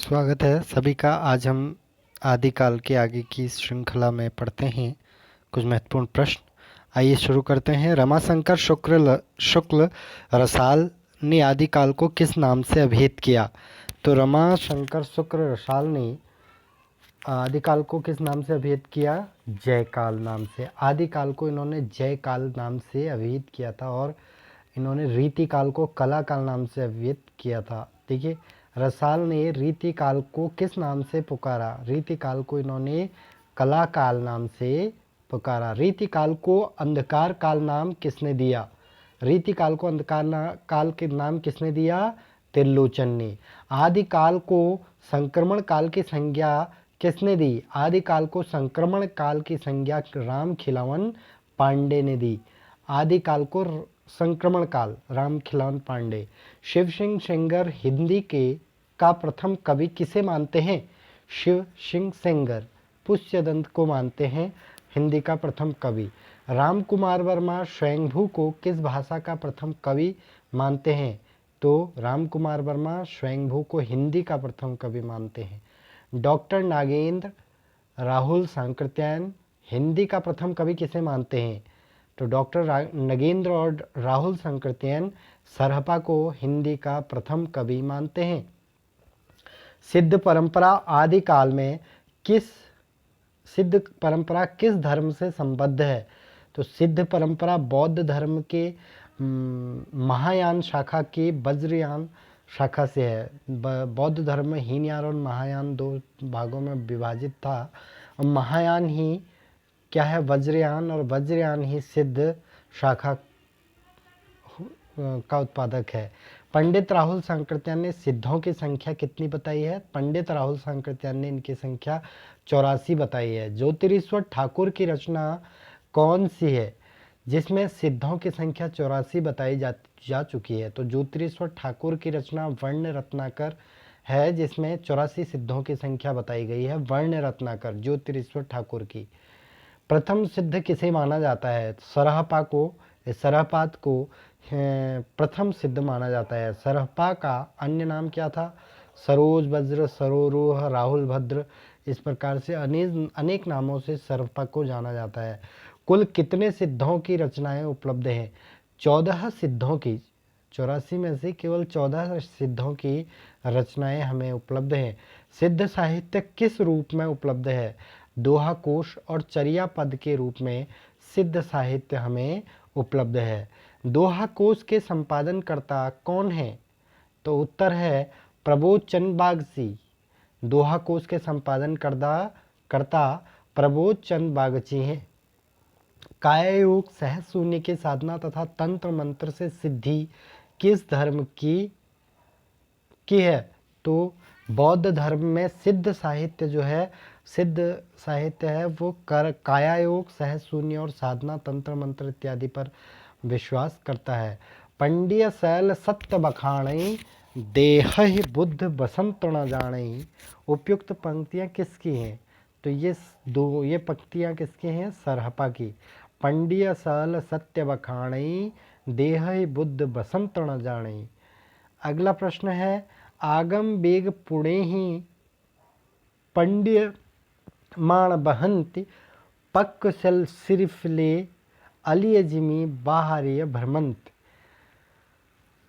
स्वागत है सभी का। आज हम आदिकाल के आगे की श्रृंखला में पढ़ते हैं कुछ महत्वपूर्ण प्रश्न। आइए शुरू करते हैं। रमाशंकर शुक्ल रसाल ने आदिकाल को किस नाम से अभिहित किया? तो रमाशंकर शुक्ल रसाल ने आदिकाल को किस नाम से अभिहित किया? जयकाल नाम से। आदिकाल को इन्होंने जयकाल नाम से अभिहित किया था और इन्होंने रीतिकाल को कलाकाल नाम से अभिहित किया था। देखिए, रसाल ने रीतिकाल को किस नाम से पुकारा? रीतिकाल को इन्होंने कलाकाल नाम से पुकारा। रीतिकाल को अंधकार काल नाम किसने दिया? रीतिकाल को अंधकार काल के नाम किसने दिया? त्रिलोचन ने। आदिकाल को संक्रमण काल की संज्ञा किसने दी? आदिकाल को संक्रमण काल की संज्ञा राम खिलावन पांडे ने दी। आदिकाल को संक्रमण काल राम खिलावन पांडे। शिव सिंह सेंगर हिंदी के का प्रथम कवि किसे मानते हैं? शिव सिंह सेंगर पुष्यदंत को मानते हैं हिंदी का प्रथम कवि। राम कुमार वर्मा स्वयंभू को किस भाषा का प्रथम कवि मानते हैं? तो राम कुमार वर्मा स्वयंभू को हिंदी का प्रथम कवि मानते हैं। डॉक्टर नागेंद्र राहुल सांकृत्यायन हिंदी का प्रथम कवि किसे मानते हैं? तो डॉक्टर नगेंद्र और राहुल सांकृत्यायन सरहपा को हिंदी का प्रथम कवि मानते हैं। सिद्ध परंपरा आदिकाल में सिद्ध परंपरा किस धर्म से संबद्ध है? तो सिद्ध परंपरा बौद्ध धर्म के महायान शाखा के वज्रयान शाखा से है। बौद्ध धर्म में हीनयान और महायान दो भागों में विभाजित था। और महायान ही क्या है? वज्रयान। और वज्रयान ही सिद्ध शाखा का उत्पादक है। पंडित राहुल सांकृत्यायन ने सिद्धों की संख्या कितनी बताई है? पंडित राहुल सांकृत्यायन ने इनकी संख्या 84 बताई है। ज्योतिरीश्वर ठाकुर की रचना कौन सी है जिसमें सिद्धों की संख्या 84 बताई जा चुकी है? तो ज्योतिरीश्वर ठाकुर की रचना वर्ण रत्नाकर है जिसमें 84 सिद्धों की संख्या बताई गई है। वर्ण रत्नाकर ज्योतिरीश्वर ठाकुर की। प्रथम सिद्ध किसे माना जाता है? सरहपात को प्रथम सिद्ध माना जाता है। सरहपा का अन्य नाम क्या था? सरोज, वज्र, सरोरोह, राहुल भद्र, इस प्रकार से अनेक नामों से सरहपा को जाना जाता है। कुल कितने सिद्धों की रचनाएं उपलब्ध हैं? 14 सिद्धों की। 84 में से केवल 14 सिद्धों की रचनाएं हमें उपलब्ध हैं। सिद्ध साहित्य किस रूप में उपलब्ध है? दोहा कोश और चर्या पद के रूप में सिद्ध साहित्य हमें उपलब्ध है। दोहा कोश के संपादनकर्ता कौन है? तो उत्तर है प्रबोध चंद बागची। दोहा कोश के संपादन करता प्रबोध चंद बागची हैं। कायायोग सहज शून्य की साधना तथा तंत्र मंत्र से सिद्धि किस धर्म की है? तो बौद्ध धर्म में सिद्ध साहित्य जो है, सिद्ध साहित्य है वो कायायोग, सहज शून्य और साधना, तंत्र मंत्र इत्यादि पर विश्वास करता है। पंडिय शैल सत्य बखाणई देह बुद्ध बसंत न जाणई। उपयुक्त पंक्तियां किसकी हैं? तो ये पंक्तियां किसकी हैं? सरहपा की। पंडिय शैल सत्य बखाणई देह बुद्ध बसंत न जाणई। अगला प्रश्न है, आगम बेग पुणे ही पंड्य माण बहंति पक्क सल सिरिफले अलिय जिमी बाहरिय भ्रमंत।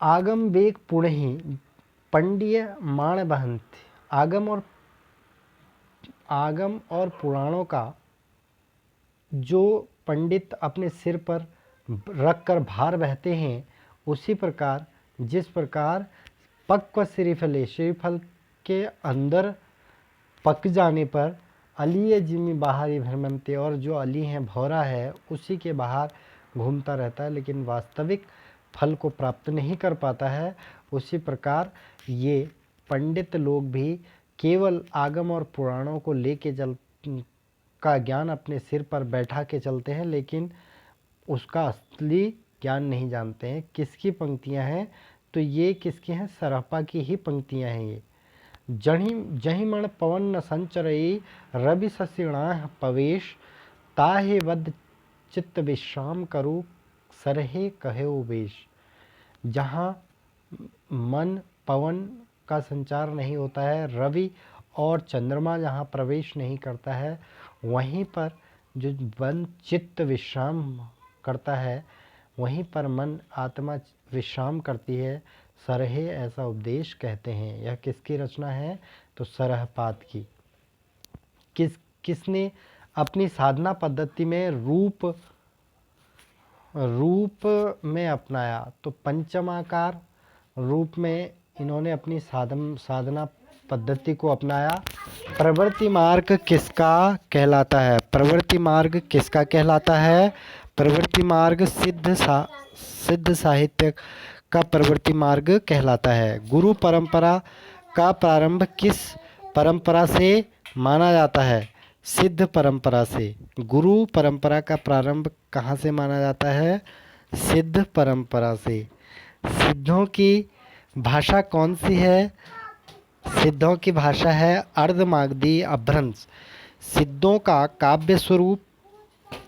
आगम बेग पुणे ही पंड्य माण बहंति। आगम और पुराणों का जो पंडित अपने सिर पर रखकर भार बहते हैं, उसी प्रकार जिस प्रकार पक्व श्रीफल के अंदर पक जाने पर अली जिमी बाहरी भ्रमंते, और जो अली है भौरा है उसी के बाहर घूमता रहता है लेकिन वास्तविक फल को प्राप्त नहीं कर पाता है, उसी प्रकार ये पंडित लोग भी केवल आगम और पुराणों को लेके का ज्ञान अपने सिर पर बैठा के चलते हैं लेकिन उसका असली ज्ञान नहीं जानते हैं। किसकी पंक्तियां हैं? तो ये किसकी हैं? सरहपा की ही पंक्तियां हैं ये। जहि मण पवन न संचरई रवि ससिणाह पवेश ताहे वद चित्त विश्राम करो सरहे कहे वेश। जहाँ मन पवन का संचार नहीं होता है, रवि और चंद्रमा जहाँ प्रवेश नहीं करता है, वहीं पर जो मन चित्त विश्राम करता है, वहीं पर मन आत्मा विश्राम करती है। सरहे ऐसा उपदेश कहते हैं। यह किसकी रचना है? तो सरहपाद की। किसने अपनी साधना पद्धति में रूप में अपनाया? तो पंचमाकार रूप में इन्होंने अपनी साधना पद्धति को अपनाया। प्रवृत्ति मार्ग किसका कहलाता है? प्रवृत्ति मार्ग किसका कहलाता है? प्रवृत्ति मार्ग सिद्ध साहित्य का प्रवृत्ति मार्ग कहलाता है। गुरु परंपरा का प्रारंभ किस परंपरा से माना जाता है? सिद्ध परंपरा से। गुरु परंपरा का प्रारंभ कहाँ से माना जाता है? सिद्ध परंपरा से। सिद्धों की भाषा कौन सी है? सिद्धों की भाषा है अर्धमागधी अभ्रंश। सिद्धों का काव्य स्वरूप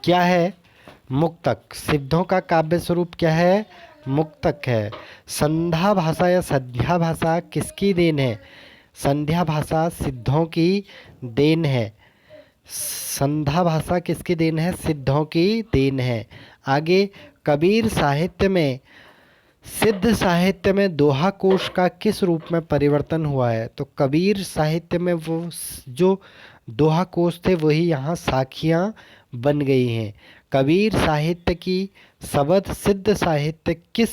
क्या है? मुक्तक। सिद्धों का काव्य स्वरूप क्या है? मुक्तक है। संध्या भाषा या संध्या भाषा किसकी देन है? संध्या भाषा सिद्धों की देन है। संध्या भाषा किसकी देन है? सिद्धों की देन है। आगे, कबीर साहित्य में सिद्ध साहित्य में दोहा कोश का किस रूप में परिवर्तन हुआ है? तो कबीर साहित्य में वो जो दोहा कोश थे वही यहाँ साखियाँ बन गई हैं। कबीर साहित्य की शब्द सिद्ध साहित्य किस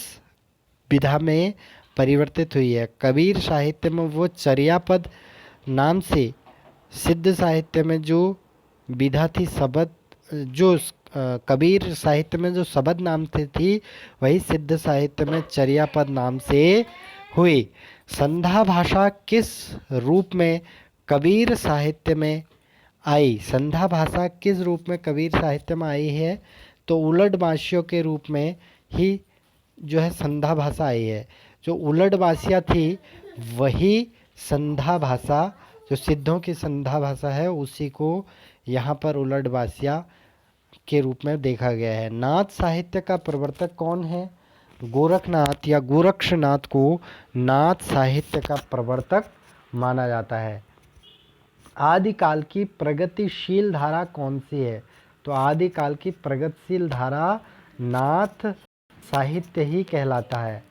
विधा में परिवर्तित हुई है? कबीर साहित्य में वो चर्यापद नाम से सिद्ध साहित्य में जो विधा थी, शब्द जो कबीर साहित्य में जो शब्द नाम से थी, वही सिद्ध साहित्य में चर्यापद नाम से हुई। संध्या भाषा किस रूप में कबीर साहित्य में आई? संध्या भाषा किस रूप में कबीर साहित्य में आई है? तो उलट बाशियों के रूप में ही जो है संध्या भाषा आई है। जो उलट बासियाँ थी वही संध्या भाषा, जो सिद्धों की संध्या भाषा है, उसी को यहाँ पर उलट बासिया के रूप में देखा गया है। नाथ साहित्य का प्रवर्तक कौन है? गोरखनाथ या गोरक्षनाथ को नाथ साहित्य का प्रवर्तक माना जाता है। आदिकाल की प्रगतिशील धारा कौन सी है? तो आदिकाल की प्रगतिशील धारा नाथ साहित्य ही कहलाता है।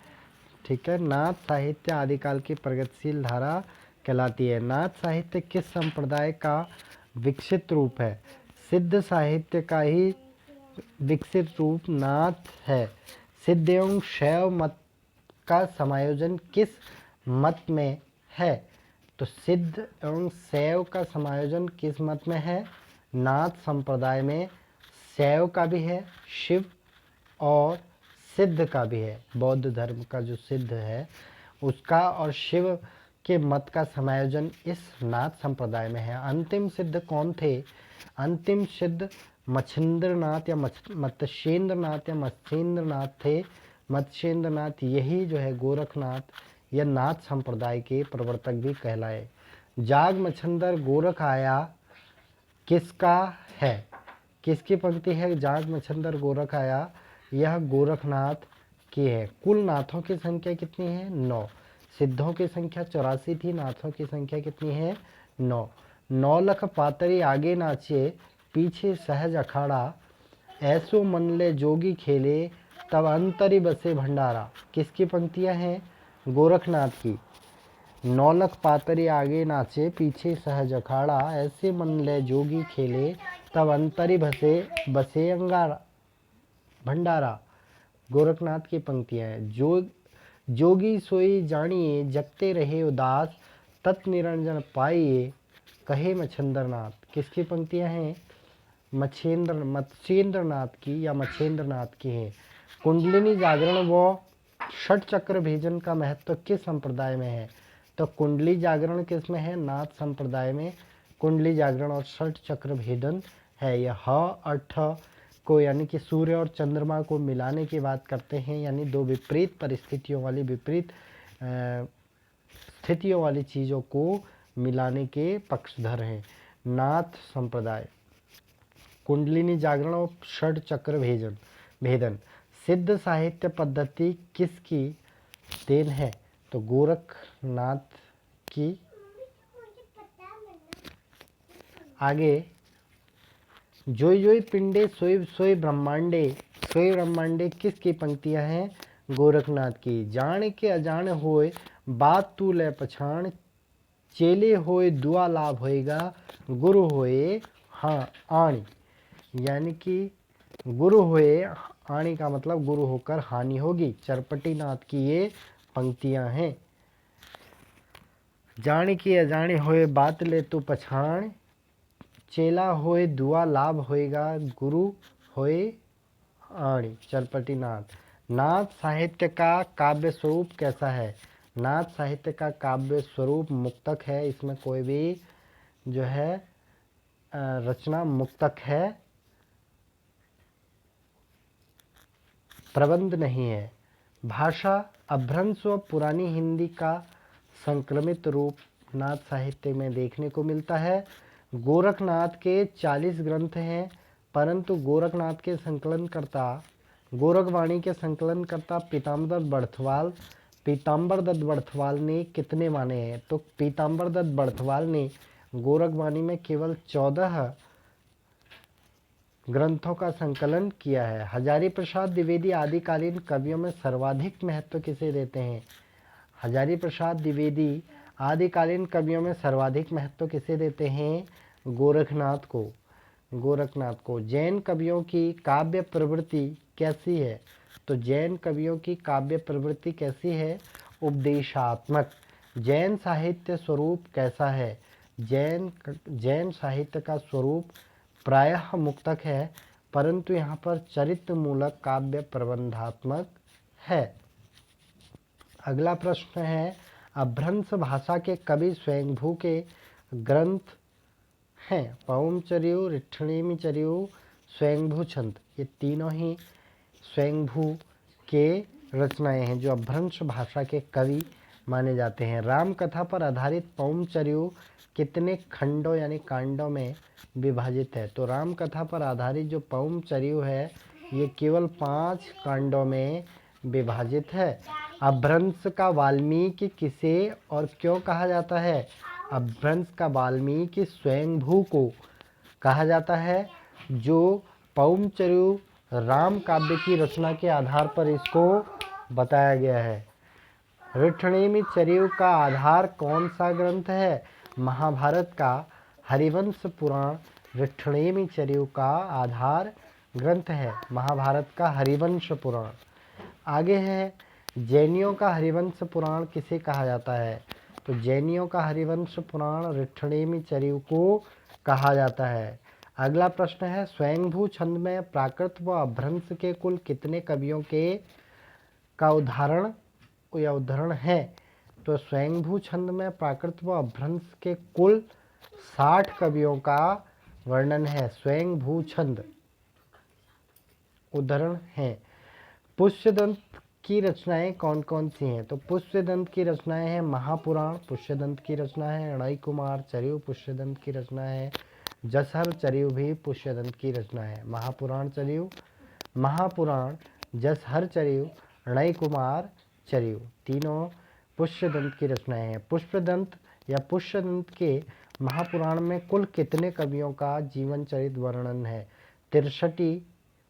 ठीक है, नाथ साहित्य आदिकाल की प्रगतिशील धारा कहलाती है। नाथ साहित्य किस संप्रदाय का विकसित रूप है? सिद्ध साहित्य का ही विकसित रूप नाथ है। सिद्ध एवं शैव मत का समायोजन किस मत में है? तो सिद्ध एवं शैव का समायोजन किस मत में है? नाथ संप्रदाय में शैव का भी है, शिव और सिद्ध का भी है। बौद्ध धर्म का जो सिद्ध है उसका और शिव के मत का समायोजन इस नाथ संप्रदाय में है। अंतिम सिद्ध कौन थे? अंतिम सिद्ध मच्छिंद्रनाथ या मत्स्येंद्रनाथ या मत्स्येंद्रनाथ थे। मत्स्येंद्रनाथ यही जो है गोरखनाथ या नाथ संप्रदाय के प्रवर्तक भी कहलाए। जाग मच्छिंदर गोरख आया किसका है? किसकी पंक्ति है? जाग मच्छिंदर गोरख आया, यह गोरखनाथ की है। कुल नाथों की संख्या कितनी है? 9। सिद्धों की संख्या 84 थी, नाथों की संख्या कितनी है? 9। 9 लख पातरी आगे नाचे, पीछे सहज अखाड़ा, ऐसो मन ले जोगी खेले, तब अंतरी बसे भंडारा। किसकी पंक्तियां हैं? गोरखनाथ की। 9 लख पातरी आगे नाचे, पीछे सहज अखाड़ा, ऐसे मन ले जोगी खेले, तब अंतरी बसे अंगारा भंडारा। गोरखनाथ की पंक्तियां हैं। जोगी सोई जानिए, जगते रहे उदास, तत् निरंजन पाइए, कहे मच्छिंद्रनाथ। किसकी पंक्तियां हैं? मत्स्येंद्रनाथ की या मच्छिंद्रनाथ की हैं। कुंडलिनी जागरण व षट चक्र भेजन का महत्व किस संप्रदाय में है? तो कुंडली जागरण किस में है? नाथ संप्रदाय में कुंडली जागरण और षट चक्र भेदन है। यह ह और ठ को यानी कि सूर्य और चंद्रमा को मिलाने की बात करते हैं, यानी दो विपरीत परिस्थितियों वाली, विपरीत स्थितियों वाली चीज़ों को मिलाने के पक्षधर हैं नाथ संप्रदाय। कुंडलिनी जागरण और षड चक्र भेदन। सिद्ध साहित्य पद्धति किसकी देन है? तो गोरखनाथ की। आगे, जोई जोई पिंडे सोई सोई ब्रह्मांडे, सोई ब्रह्मांडे किसकी पंक्तियां हैं? गोरखनाथ की। जान के अजान होए बात तू ले पछाण, चेले होए दुआ लाभ होएगा, गुरु होए हाँ आणी। यानी कि गुरु होए आणी का मतलब गुरु होकर हानि होगी। चरपटी नाथ की ये पंक्तियां हैं। जान की अजाने होए बात ले तू पछाण, चेला होए दुआ लाभ होएगा, गुरु होए आणी। चरपटी नाथ। नाथ साहित्य का काव्य स्वरूप कैसा है? नाथ साहित्य का काव्य स्वरूप मुक्तक है। इसमें कोई भी जो है रचना मुक्तक है, प्रबंध नहीं है। भाषा अभ्रंश व पुरानी हिंदी का संक्रमित रूप नाथ साहित्य में देखने को मिलता है। गोरखनाथ के 40 ग्रंथ हैं, परंतु गोरखनाथ के संकलनकर्ता, गोरखवाणी के संकलनकर्ता पीताम्बर दत्त बड़थवाल ने कितने माने हैं? तो पीताम्बर दत्त बड़थवाल ने गोरखवाणी में केवल 14 ग्रंथों का संकलन किया है। हजारी प्रसाद द्विवेदी आदिकालीन कवियों में सर्वाधिक महत्व किसे देते हैं? हजारी प्रसाद द्विवेदी आदिकालीन कवियों में सर्वाधिक महत्व किसे देते हैं? गोरखनाथ को। गोरखनाथ को। जैन कवियों की काव्य प्रवृत्ति कैसी है? तो जैन कवियों की काव्य प्रवृत्ति कैसी है? उपदेशात्मक। जैन साहित्य स्वरूप कैसा है? जैन साहित्य का स्वरूप प्रायः मुक्तक है, परंतु यहाँ पर चरित्र मूलक काव्य प्रबंधात्मक है। अगला प्रश्न है, अभ्रंश भाषा के कवि स्वयंभू के ग्रंथ हैं। पवनचरियु, रिठ्ठणीचरियु, स्वयंभू छंद, ये तीनों ही स्वयंभू के रचनाएं हैं जो अभ्रंश भाषा के कवि माने जाते हैं। राम कथा पर आधारित पवनचरियु कितने खंडों यानी कांडों में विभाजित है? तो राम कथा पर आधारित जो पवनचरियु है ये केवल 5 कांडों में विभाजित है। अभ्रंश का वाल्मीकि किसे और क्यों कहा जाता है? अभ्रंश का वाल्मीकि स्वयंभू को कहा जाता है, जो पवनचरियु राम काव्य की रचना के आधार पर इसको बताया गया है। रिठ्ठणीचरियु का आधार कौन सा ग्रंथ है? महाभारत का हरिवंश पुराण रिठ्ठणीचरियु का आधार ग्रंथ है। महाभारत का हरिवंश पुराण। आगे है, जैनियों का हरिवंश पुराण किसे कहा जाता है? तो जैनियों का हरिवंश पुराण रिठ्ठणीचरियु को कहा जाता है। अगला प्रश्न है, स्वयंभू छंद में प्राकृत व अभ्रंश के कुल कितने कवियों के का उदाहरण है? तो स्वयंभू छंद में प्राकृत व अभ्रंश के कुल 60 कवियों का वर्णन है। स्वयंभू छंद उदाहरण है। पुष्यदंत की रचनाएं कौन कौन सी हैं? तो पुष्यदंत की रचनाएं हैं महापुराण, पुष्यदंत की रचना है अणई कुमार चरियु, पुष्यदंत की रचना है जसहर चरियु भी पुष्यदंत की रचना है। महापुराण जसहर चरियु, अणई कुमार चरियु, तीनों पुष्यदंत की रचनाएं हैं। पुष्पदंत या पुष्यदंत के महापुराण में कुल कितने कवियों का जीवन चरित वर्णन है? 63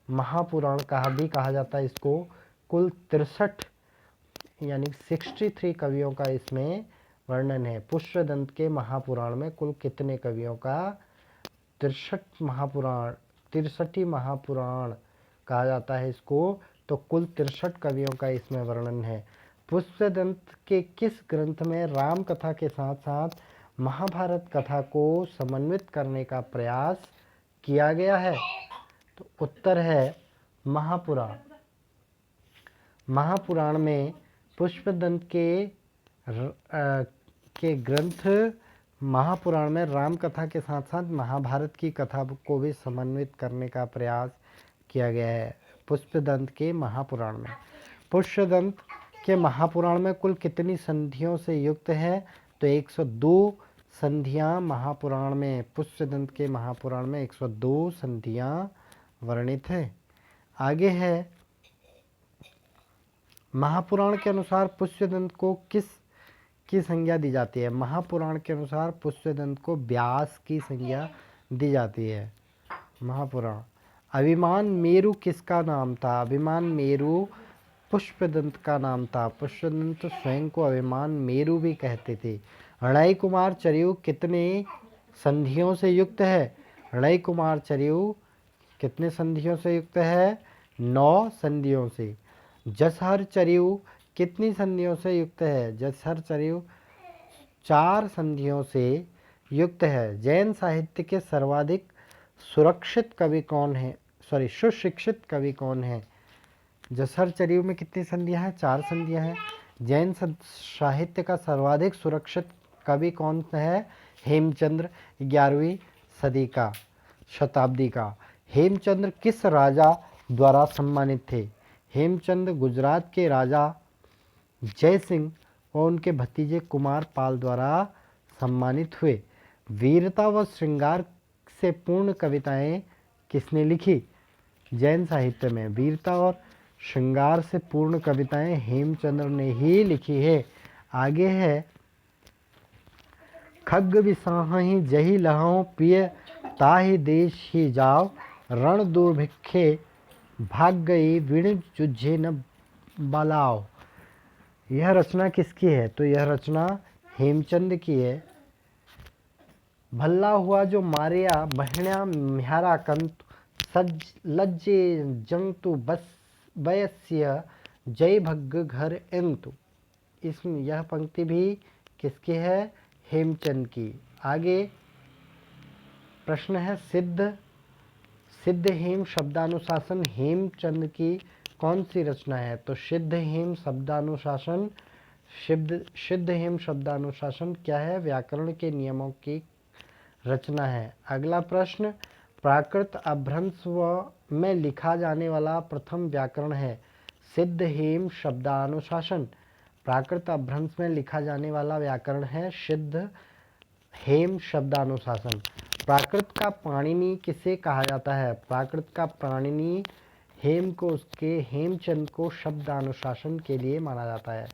महापुराण भी कहा जाता है इसको। कुल 63 यानी 63 कवियों का इसमें वर्णन है। पुष्यदंत के महापुराण में कुल कितने कवियों का? 63 महापुराण कहा जाता है इसको, तो कुल 63 कवियों का इसमें वर्णन है। पुष्यदंत के किस ग्रंथ में राम कथा के साथ साथ महाभारत कथा को समन्वित करने का प्रयास किया गया है? तो उत्तर है महापुराण। महापुराण में पुष्पदंत के ग्रंथ महापुराण में राम कथा के साथ साथ महाभारत की कथा को भी समन्वित करने का प्रयास किया गया है पुष्पदंत के महापुराण में। पुष्पदंत के महापुराण में कुल कितनी संधियों से युक्त है? तो 102 संधियां महापुराण में, पुष्पदंत के महापुराण में 102 संधियां वर्णित है। आगे है, महापुराण के अनुसार पुष्यदंत को किसकी संज्ञा दी जाती है? महापुराण के अनुसार पुष्यदंत को व्यास की संज्ञा दी जाती है। महापुराण। अभिमान मेरु किसका नाम था? अभिमान मेरु पुष्पदंत का नाम था। पुष्पदंत स्वयं को अभिमान मेरु भी कहते थे। रणय कुमार चरयु कितने संधियों से युक्त है? रणय कुमार चरयु कितने संधियों से युक्त है? 9 संधियों से। जसहर चरयु कितनी संधियों से युक्त है? जसहर चरयु 4 संधियों से युक्त है। जैन साहित्य के सर्वाधिक सुरक्षित कवि कौन है? सुशिक्षित कवि कौन है? जसहर चरयु में कितनी संधियां हैं? 4 संधियां हैं। जैन साहित्य का सर्वाधिक सुरक्षित कवि कौन है? हेमचंद्र, 11वीं सदी का शताब्दी का। हेमचंद्र किस राजा द्वारा सम्मानित थे? हेमचंद्र गुजरात के राजा जय सिंह और उनके भतीजे कुमार पाल द्वारा सम्मानित हुए। वीरता व श्रृंगार से पूर्ण कविताएं किसने लिखी? जैन साहित्य में वीरता और श्रृंगार से पूर्ण कविताएं हेमचंद्र ने ही लिखी है। आगे है खग्ग बिसाहि जही लहौ पिय ताहि देश ही जाओ रण दुर्भिक्षे भाग गई विण जुझे न बलाओ। यह रचना किसकी है? तो यह रचना हेमचंद की है। भल्ला हुआ जो मारिया बहण्या म्यारा कंतु सज लज्जे जंतु बस वयस्य जय भग्ग घर एंतु। इसमें यह पंक्ति भी किसकी है? हेमचंद की। आगे प्रश्न है सिद्ध हेम शब्दानुशासन हेमचंद की कौन सी रचना है? तो सिद्ध हेम शब्दानुशासन क्या है? व्याकरण के नियमों की रचना है। अगला प्रश्न, प्राकृत अपभ्रंश में लिखा जाने वाला प्रथम व्याकरण है सिद्ध हेम शब्दानुशासन। प्राकृत अपभ्रंश में लिखा जाने वाला व्याकरण है सिद्ध हेम शब्दानुशासन। प्राकृत का पाणिनि किसे कहा जाता है? प्राकृत का पाणिनि हेम को उसके हेमचंद को शब्दानुशासन के लिए माना जाता है।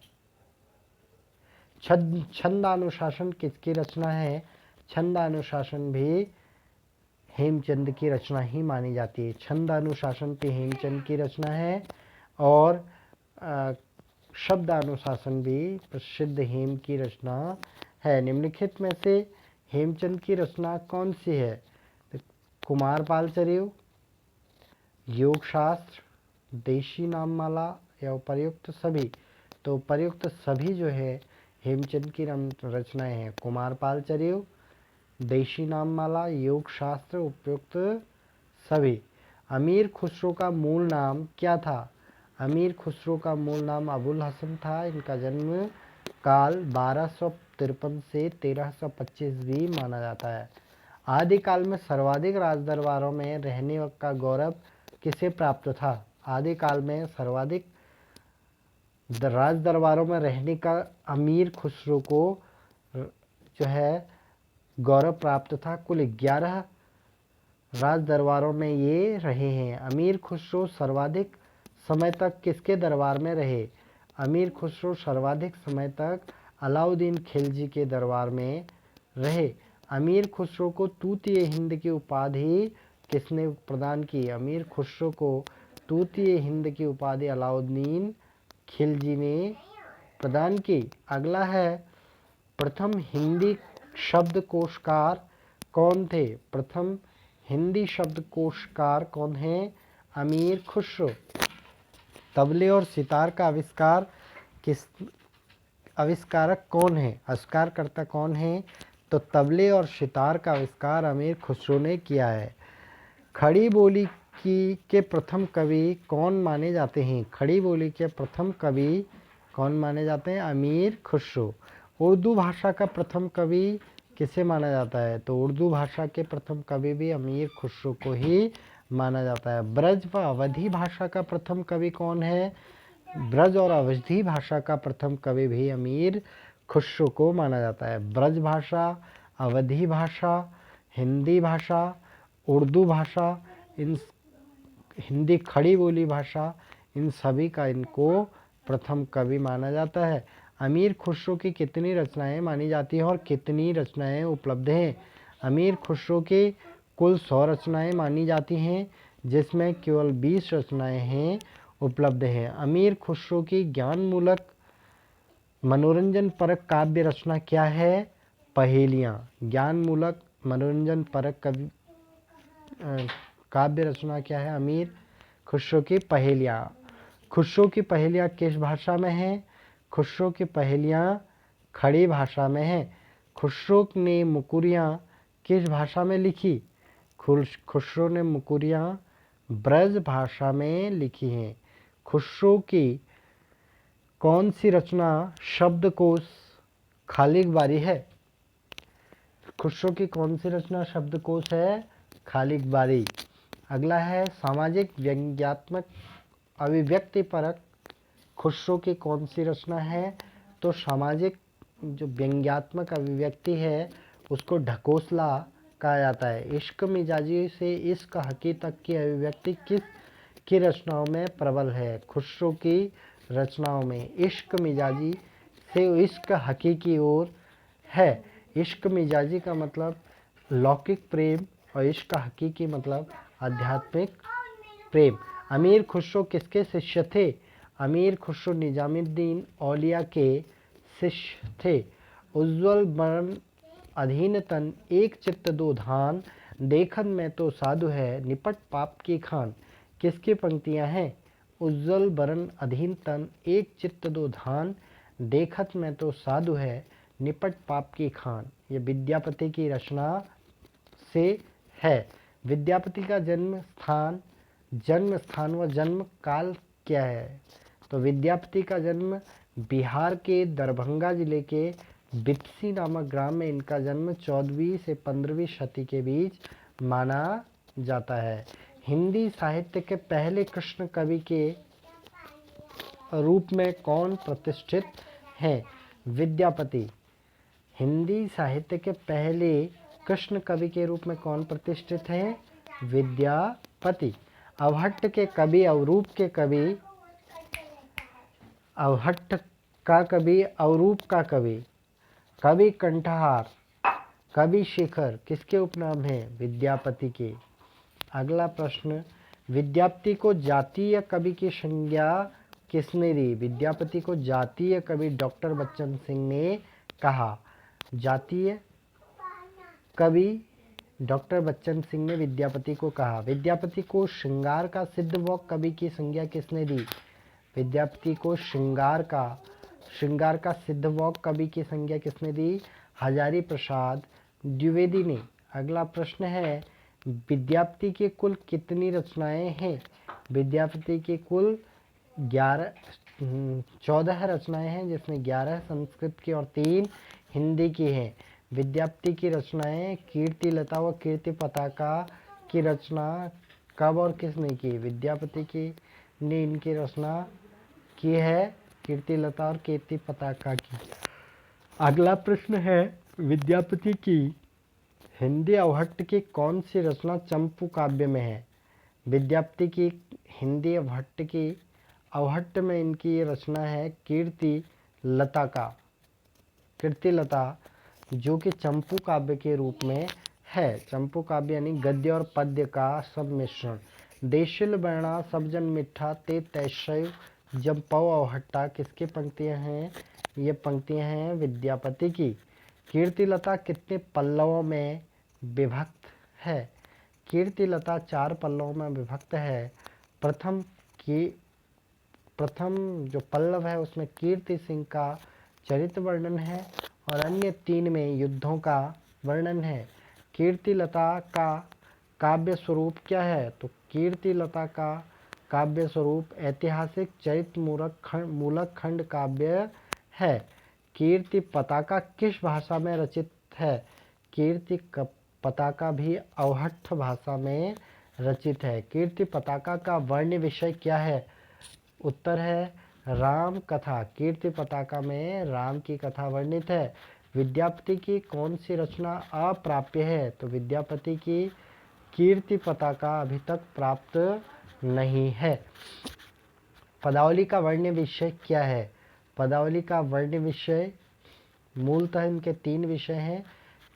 छंदानुशासन किसकी रचना है? छंदानुशासन भी हेमचंद की रचना ही मानी जाती है। छंदानुशासन भी हेमचंद की रचना है और शब्दानुशासन भी प्रसिद्ध हेम की रचना है। निम्नलिखित में से हेमचंद की रचना कौन सी है? कुमारपाल चरयु, योग शास्त्र, देशी नाममाला या उपर्युक्त सभी। तो उपर्युक्त सभी जो है हेमचंद की रचनाएं हैं। कुमारपाल चरयु, देशी नाममाला, योग शास्त्र, उपयुक्त सभी। अमीर खुसरो का मूल नाम क्या था? अमीर खुसरो का मूल नाम अबुल हसन था। इनका जन्म काल 1253 से 1325 भी माना जाता है। आदिकाल में सर्वाधिक राजदरबारों में रहने का गौरव किसे प्राप्त था? आदिकाल में सर्वाधिक राजदरबारों में रहने का अमीर खुसरो को जो है गौरव प्राप्त था। कुल 11 राजदरबारों में ये रहे हैं। अमीर खुसरो सर्वाधिक समय तक किसके दरबार में रहे? अमीर खुसरो सर्वाधिक समय तक अलाउद्दीन खिलजी के दरबार में रहे। अमीर खुसरो को तूतीय हिंद की उपाधि किसने प्रदान की? अमीर खुसरो को तूतीय हिंद की उपाधि अलाउद्दीन खिलजी ने प्रदान की। अगला है प्रथम हिंदी शब्दकोशकार कौन थे? प्रथम हिंदी शब्दकोशकार कौन है? अमीर खुसरो। तबले और सितार का आविष्कारक कौन है? आविष्कारकर्ता कौन है? तो तबले और सितार का आविष्कार अमीर खुसरो ने किया है। खड़ी बोली के प्रथम कवि कौन माने जाते हैं? खड़ी बोली के प्रथम कवि कौन माने जाते हैं? अमीर खुसरो। उर्दू भाषा का प्रथम कवि किसे माना जाता है? तो उर्दू भाषा के प्रथम कवि भी अमीर खुसरो को ही माना जाता है। ब्रज व अवधी भाषा का प्रथम कवि कौन है? ब्रज और अवधी भाषा का प्रथम कवि भी अमीर खुसरो को माना जाता है। ब्रज भाषा, अवधी भाषा, हिंदी भाषा, उर्दू भाषा, इन हिंदी खड़ी बोली भाषा, इन सभी का इनको प्रथम कवि माना जाता है। अमीर खुसरो की कितनी रचनाएं मानी जाती हैं और कितनी रचनाएं उपलब्ध हैं? अमीर खुसरो की कुल 100 रचनाएं मानी जाती हैं, जिसमें केवल 20 रचनाएं हैं उपलब्ध हैं। अमीर खुसरो की ज्ञानमूलक मनोरंजन परक काव्य रचना क्या है? पहेलियाँ। ज्ञानमूलक मनोरंजन परक काव्य रचना क्या है? अमीर खुसरो की पहेलियाँ। खुसरो की पहेलियाँ किस भाषा में हैं? खुसरो की पहेलियाँ खड़ी भाषा में हैं। खुसरो ने मुकुरियाँ किस भाषा में लिखी? खुसरो ने मुकुरियाँ ब्रज भाषा में लिखी हैं। खुसरो की कौन सी रचना शब्दकोश खालिक बारी है? खुसरो की कौन सी रचना शब्दकोश है? खालिक बारी। अगला है सामाजिक व्यंग्यात्मक अभिव्यक्ति परक खुसरो की कौन सी रचना है? तो सामाजिक जो व्यंग्यात्मक अभिव्यक्ति है उसको ढकोसला कहा जाता है। इश्क मिजाजी से इश्क हकी तक की अभिव्यक्ति किस की रचनाओं में प्रबल है? खुसरो की रचनाओं में इश्क मिजाजी से इश्क हकी की ओर है। इश्क मिजाजी का मतलब लौकिक प्रेम और इश्क हकीकी मतलब आध्यात्मिक प्रेम। अमीर खुसरो किसके शिष्य थे? अमीर खुसरो निजामुद्दीन औलिया के शिष्य थे। उज्ज्वल बरन अधीन तन एक चित्त दो धान, देखत में तो साधु है निपट पाप की खान। किसकी पंक्तियां हैं? उज्ज्वल बरन अधीन तन एक चित्त दो धान, देखत में तो साधु है निपट पाप की खान। ये विद्यापति की रचना से है। विद्यापति का जन्म स्थान व जन्म काल क्या है? तो विद्यापति का जन्म बिहार के दरभंगा जिले के बित्सी नामक ग्राम में इनका जन्म 14वीं से 15वीं शती के बीच माना जाता है। हिंदी साहित्य के पहले कृष्ण कवि के रूप में कौन प्रतिष्ठित हैं? विद्यापति। हिंदी साहित्य के पहले कृष्ण कवि के रूप में कौन प्रतिष्ठित है? विद्यापति। अवहट्ट के कवि अवरूप के कवि अवहट्ट का कवि अवरूप का कवि कवि कंठहार कवि शेखर किसके उपनाम हैं? विद्यापति के। अगला प्रश्न, विद्यापति को जातीय कवि की संज्ञा किसने दी? विद्यापति को जातीय कवि डॉक्टर बच्चन सिंह ने कहा। जातीय कवि डॉक्टर बच्चन सिंह ने विद्यापति को कहा। विद्यापति को श्रृंगार का सिद्धवॉक कवि की संज्ञा किसने दी? विद्यापति को श्रृंगार का सिद्धवॉक कवि की संज्ञा किसने दी? हजारी प्रसाद द्विवेदी ने। अगला प्रश्न है, विद्यापति के कुल कितनी रचनाएं हैं? विद्यापति के कुल 14 रचनाएं हैं, जिसमें 11 संस्कृत की और 3 हिंदी की हैं। विद्यापति की रचनाएं कीर्ति लता व कीर्ति पताका की रचना कब और किसने की? विद्यापति की ने इनकी रचना की है, कीर्ति लता और कीर्ति पताका की। अगला प्रश्न है, विद्यापति की हिंदी अवहट्ट की कौन सी रचना चंपू काव्य में है? विद्यापति की हिंदी अवहट्ट में इनकी ये रचना है कीर्ति लता, जो कि चंपू काव्य के रूप में है। चंपू काव्य यानी गद्य और पद्य का सब मिश्रण। देशिल वर्णा सब जन मिठा ते तैशैव जब पव अवहट्टा किसकी पंक्तियां हैं? ये पंक्तियां हैं विद्यापति की। कीर्तिलता कितने पल्लवों में विभक्त है? कीर्तिलता 4 पल्लवों में विभक्त है। प्रथम जो पल्लव है उसमें कीर्ति सिंह का चरित्र वर्णन है और अन्य 3 में युद्धों का वर्णन है। कीर्तिलता का काव्य स्वरूप क्या है? तो कीर्तिलता का काव्य स्वरूप ऐतिहासिक चरित्र मूलक खंड काव्य है। कीर्ति पताका किस भाषा में रचित है? कीर्ति पताका भी अवहट्ट भाषा में रचित है। कीर्ति पताका का वर्ण विषय क्या है? उत्तर है राम कथा। कीर्ति पताका में राम की कथा वर्णित है। विद्यापति की कौन सी रचना अप्राप्य है? तो विद्यापति की कीर्ति पताका अभी तक प्राप्त नहीं है। पदावली का वर्ण विषय क्या है? पदावली का वर्ण विषय, मूलतः इनके 3 विषय हैं,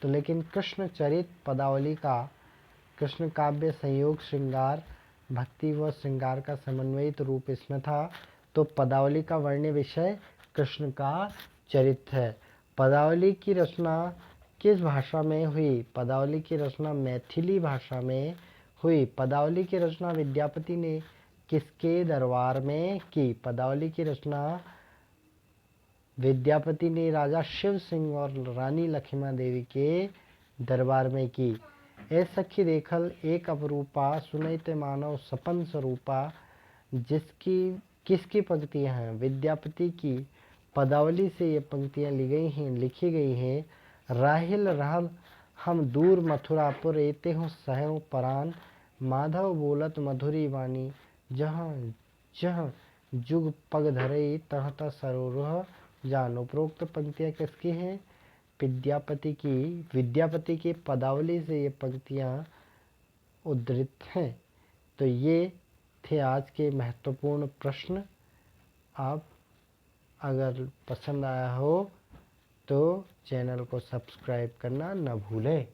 तो लेकिन कृष्ण चरित पदावली का कृष्ण काव्य संयोग श्रृंगार, भक्ति व श्रृंगार का समन्वयित रूप इसमें था। तो पदावली का वर्ण विषय कृष्ण का चरित्र है। पदावली की रचना किस भाषा में हुई? पदावली की रचना मैथिली भाषा में हुई। पदावली की रचना विद्यापति ने किसके दरबार में की? पदावली की रचना विद्यापति ने राजा शिव सिंह और रानी लक्ष्मण देवी के दरबार में की। ए सखी देखल एक अपरूपा, सुनैते मानव सपन स्वरूपा, जिसकी किसकी पंक्तियां हैं? विद्यापति की। पदावली से ये पंक्तियां लिखी गई हैं। राहिल रहल हम दूर मथुरापुर, एते हो सहयो परान, माधव बोलत मधुरी वाणी, जहाँ जहाँ जुग पग धरई, तह तह सरोरुह जान। उपरोक्त पंक्तियां किसकी हैं? विद्यापति की। विद्यापति की पदावली से ये पंक्तियां उद्धृत हैं। तो ये थे आज के महत्वपूर्ण प्रश्न। आप अगर पसंद आया हो तो चैनल को सब्सक्राइब करना न भूलें।